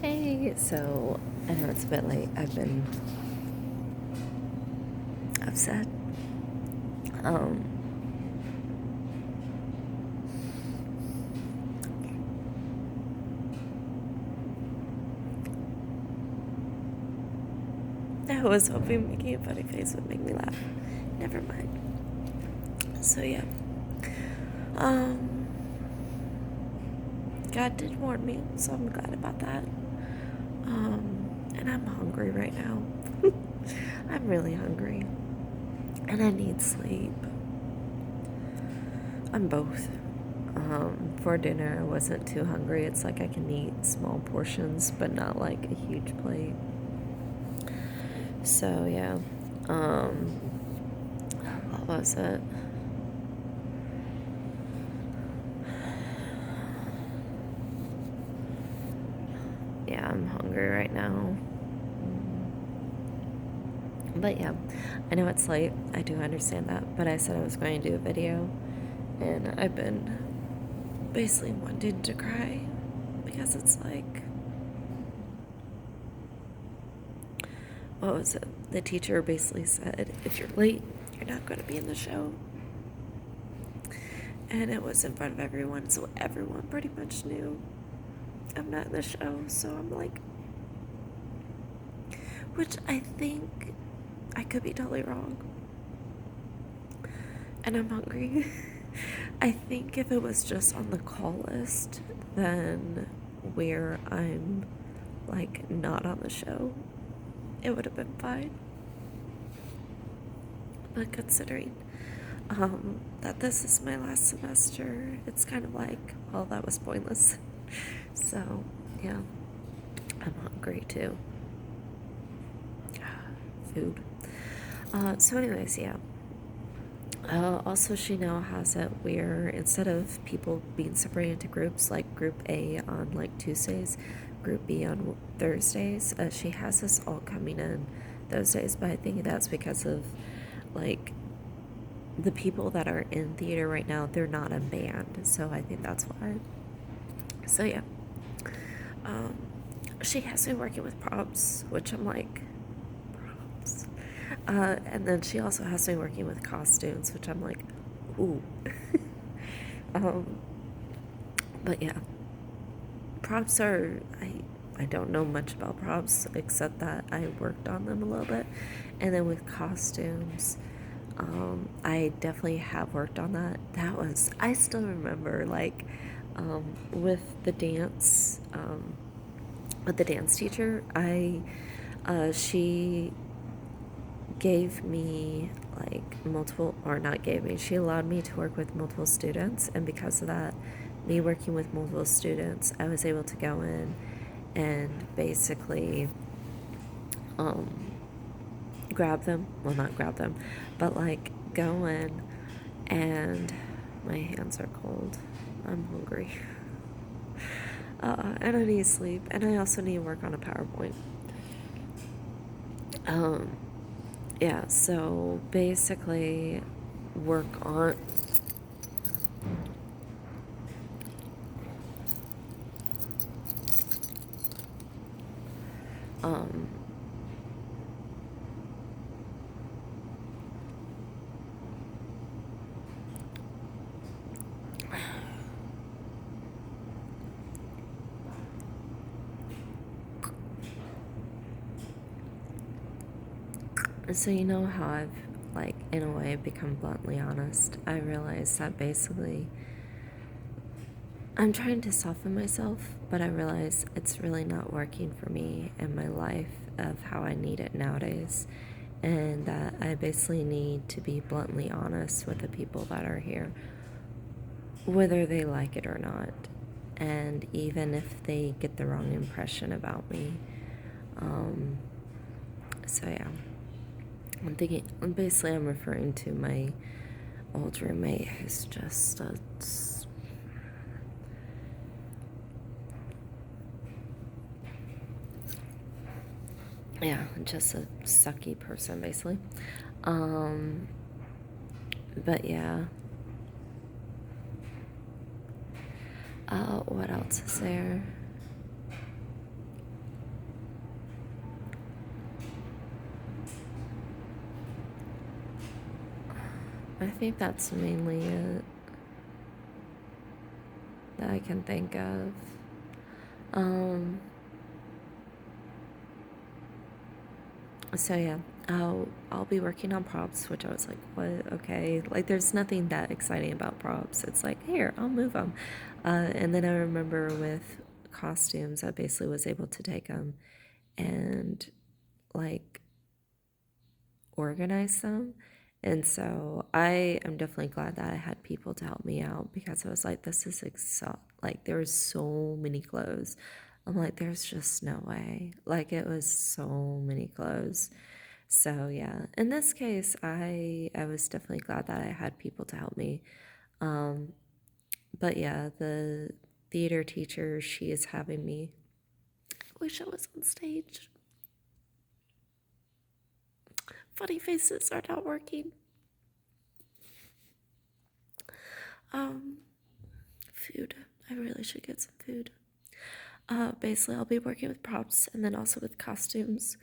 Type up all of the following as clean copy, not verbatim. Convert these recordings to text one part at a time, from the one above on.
Hey, so I know it's a bit late. I've been upset. Um, I was hoping making a funny face would make me laugh. Never mind. So yeah. Um, God did warn me, so I'm glad about that. And I'm hungry right now. I'm really hungry. And I need sleep. I'm both. For dinner, I wasn't too hungry. It's like I can eat small portions, but not like a huge plate. So yeah. Um, what was it? Yeah, I'm hungry right now. But yeah, I know it's late. I do understand that. But I said I was going to do a video, and I've been basically wanting to cry because it's like, what was it? The teacher basically said, if you're late, you're not going to be in the show. And it was in front of everyone, so everyone pretty much knew I'm not in the show. So I'm like, which I think I could be totally wrong. And I'm hungry. I think if it was just on the call list, then where I'm like not on the show, it would have been fine. But considering that this is my last semester, it's kind of like, well, that was pointless. So, yeah, I'm hungry too. Food. So, anyways, yeah. Also, she now has it where instead of people being separated into groups, like Group A on like Tuesdays, Group B on Thursdays, she has us all coming in those days. But I think that's because of like the people that are in theater right now, they're not a band, so I think that's why. So yeah, um, she has me working with props, which I'm like, props. And then she also has me working with costumes, which I'm like, ooh. um, but yeah, props are, I don't know much about props except that I worked on them a little bit. And then with costumes, I definitely have worked on that. I still remember like with the dance, with the dance teacher, she gave me like multiple, or not gave me, she allowed me to work with multiple students. And because of that, me working with multiple students, I was able to go in and basically grab them. Well, not grab them, but like go in and my hands are cold. I'm hungry. And I need sleep. And I also need to work on a PowerPoint. Um, yeah, so basically work on um so you know how I've like in a way become bluntly honest. I realize that basically I'm trying to soften myself, but I realize it's really not working for me and my life of how I need it nowadays. And that I basically need to be bluntly honest with the people that are here, whether they like it or not. And even if they get the wrong impression about me. So yeah. Basically, I'm referring to my old roommate who's just a yeah, just a sucky person, basically. Um, but yeah. What else is there? I think that's mainly it that I can think of. Um, so yeah, I'll be working on props, which I was like, what? Okay, like there's nothing that exciting about props. It's like, here, I'll move them. And then I remember with costumes, I basically was able to take them and like organize them. And so I am definitely glad that I had people to help me out because I was like, this is like there was so many clothes. I'm like, there's just no way. Like it was so many clothes. So yeah, in this case, I was definitely glad that I had people to help me. Um, but yeah, the theater teacher, she is having me. I wish I was on stage. Funny faces are not working. Um, Food. I really should get some food. Basically, I'll be working with props and then also with costumes.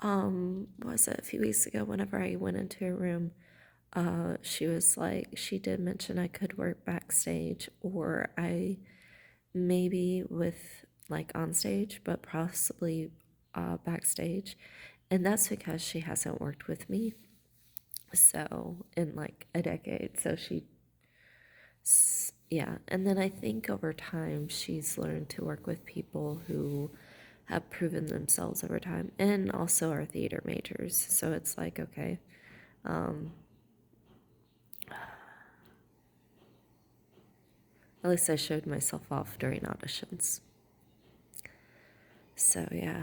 Was it a few weeks ago? Whenever I went into a room, she was like, she did mention I could work backstage, or I maybe with like on stage, but possibly backstage, and that's because she hasn't worked with me so in like a decade. So yeah, and then I think over time she's learned to work with people who have proven themselves over time and also are theater majors. So it's like, okay, um, at least I showed myself off during auditions. So yeah,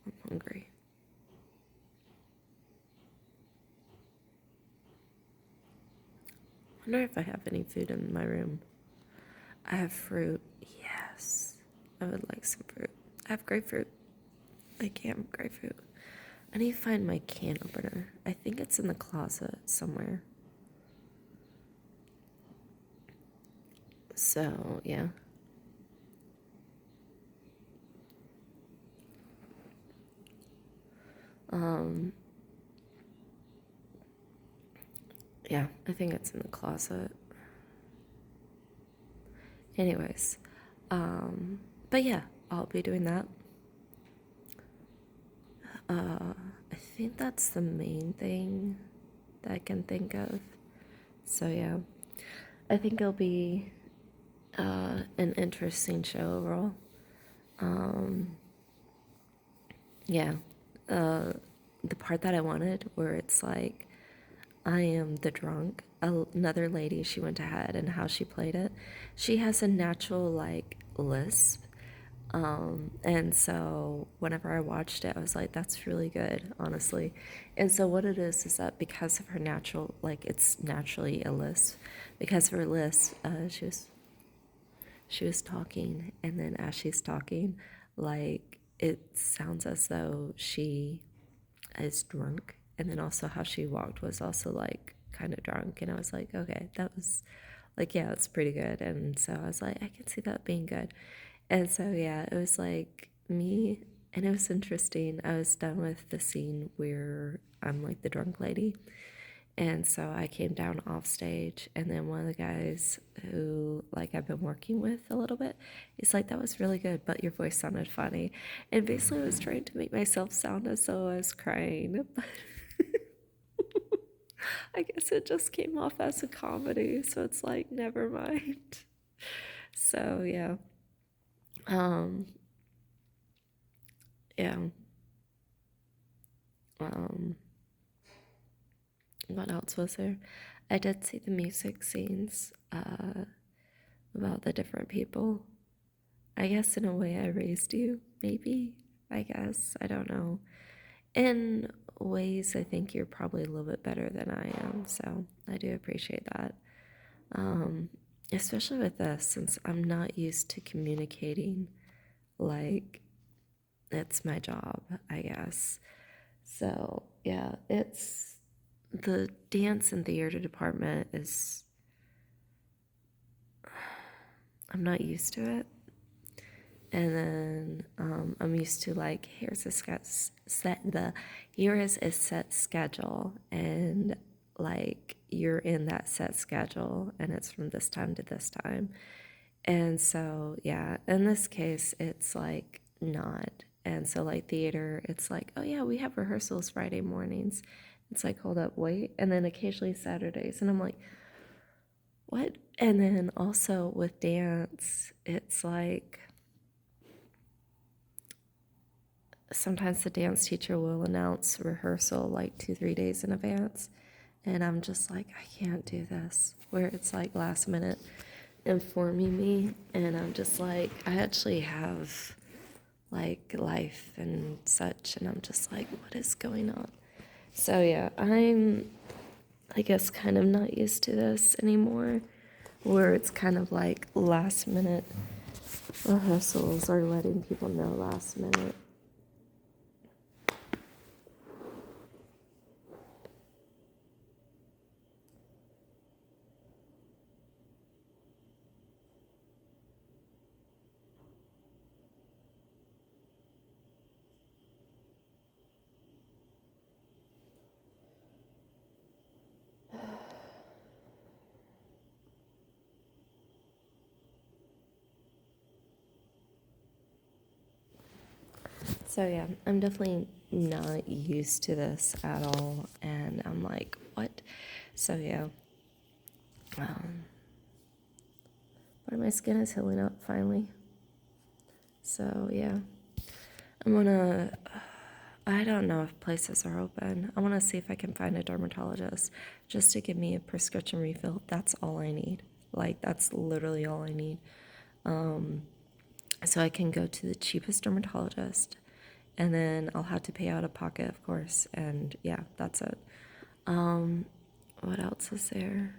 I'm hungry. I wonder if I have any food in my room. I have fruit. Yes, I would like some fruit. I have grapefruit. I can't grapefruit. I need to find my can opener. I think it's in the closet somewhere. So, yeah. Um, yeah, I think it's in the closet. Anyways, but yeah, I'll be doing that. I think that's the main thing that I can think of. So, yeah, I think it'll be an interesting show overall. Um, yeah, uh, the part that I wanted where it's like I am the drunk. Another lady she went ahead and how she played it. She has a natural like lisp. And so whenever I watched it, I was like, that's really good, honestly. And so what it is that because of her natural, like it's naturally a lisp, because of her lisp, she was talking, and then as she's talking, like it sounds as though she is drunk, and then also how she walked was also like kind of drunk, and I was like, okay, that was like, yeah, it's pretty good. And so I was like, I can see that being good. And so yeah, it was like me, and it was interesting. I was done with the scene where I'm like the drunk lady, and so I came down off stage, and then one of the guys who like I've been working with a little bit, he's like, that was really good, but your voice sounded funny. And basically I was trying to make myself sound as though I was crying. But I guess it just came off as a comedy, so it's like never mind. So yeah. Um yeah. Um what else was there? I did see the music scenes about the different people. I guess in a way I raised you, maybe. I guess. I don't know. In ways, I think you're probably a little bit better than I am, so I do appreciate that. Um, Especially with this, since I'm not used to communicating like it's my job, I guess. So, yeah, it's the dance and theater department I'm not used to it. And then I'm used to like here's a here is a set schedule, and like you're in that set schedule and it's from this time to this time. And so yeah, in this case it's like not. And so like theater, it's like, oh yeah, we have rehearsals Friday mornings. It's like, hold up, wait. And then occasionally Saturdays, and I'm like, what? And then also with dance, it's like sometimes the dance teacher will announce rehearsal like 2-3 days in advance, and I'm just like, I can't do this, where it's like last minute informing me, and I'm just like, I actually have like life and such, and I'm just like, what is going on? So yeah, I'm, I guess, kind of not used to this anymore, where it's kind of like last minute rehearsals or letting people know last minute. So yeah, I'm definitely not used to this at all, and I'm like, what? So yeah, but my skin is healing up finally. So yeah, I'm gonna. I don't know if places are open. I want to see if I can find a dermatologist just to give me a prescription refill. That's all I need. Like that's literally all I need. So I can go to the cheapest dermatologist, and then I'll have to pay out of pocket, of course. And yeah, that's it. What else is there?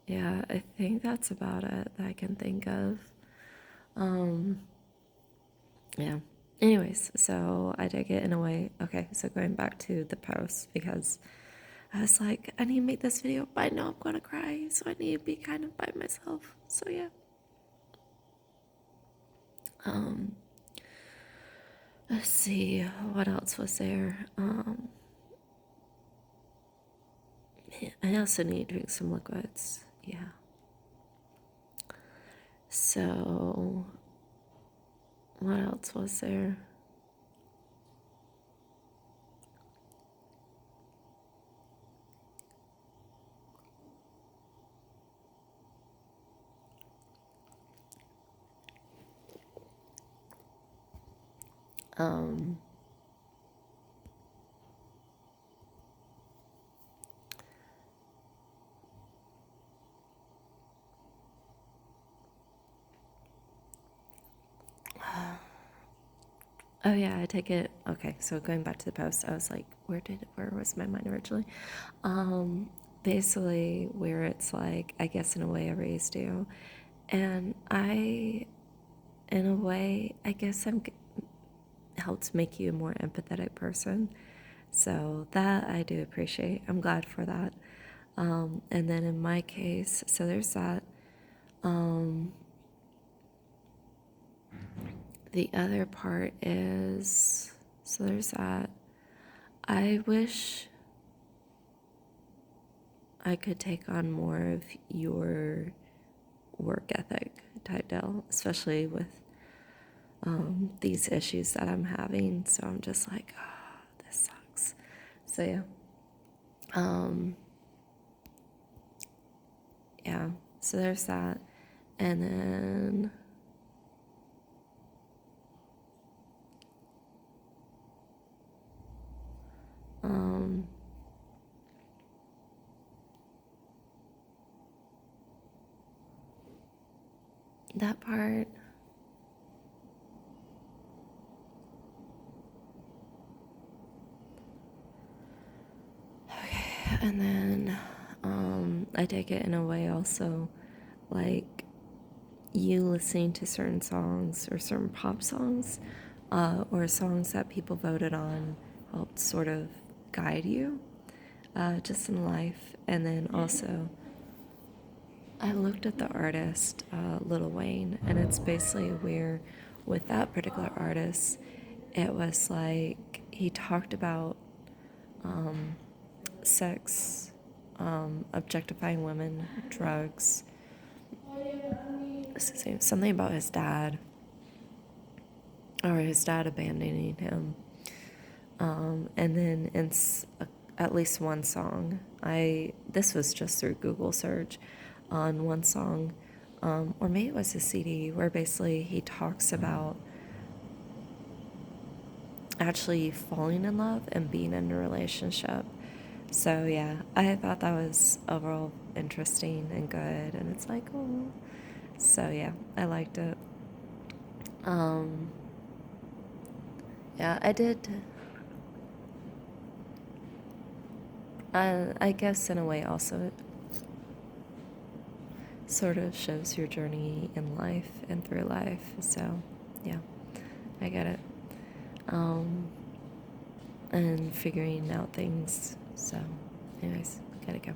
Yeah, I think that's about it that I can think of. Yeah. Anyways, so I did get in a way. Okay, so going back to the post, because I was like, I need to make this video, but I know I'm gonna cry, so I need to be kind of by myself. So yeah. Let's see, what else was there? I also need to drink some liquids. Yeah. So what else was there? Oh yeah, I take it. Okay, so going back to the post, I was like, where was my mind originally? Basically where it's like, I guess in a way I raised you, and in a way, I guess helped make you a more empathetic person. So that I do appreciate. I'm glad for that. And then in my case, so there's that. The other part is, so there's that. I wish I could take on more of your work ethic type deal, especially with these issues that I'm having. So I'm just like, oh, this sucks. So yeah. Yeah. So there's that. And then that part. Okay. And then I take it in a way also like you listening to certain songs or certain pop songs or songs that people voted on helped sort of guide you just in life. And then also I looked at the artist, Lil Wayne, and it's basically where, with that particular artist, it was like he talked about um, sex, objectifying women, drugs, something about his dad, or his dad abandoning him. And then at least one song, this was just through Google search, on one song, or maybe it was a CD, where basically he talks about actually falling in love and being in a relationship. So yeah, I thought that was overall interesting and good, and it's like, oh, so yeah, I liked it. Um, yeah, I did. I guess in a way also it sort of shows your journey in life and through life. So yeah, I get it. Um, and figuring out things. So, anyways, gotta go.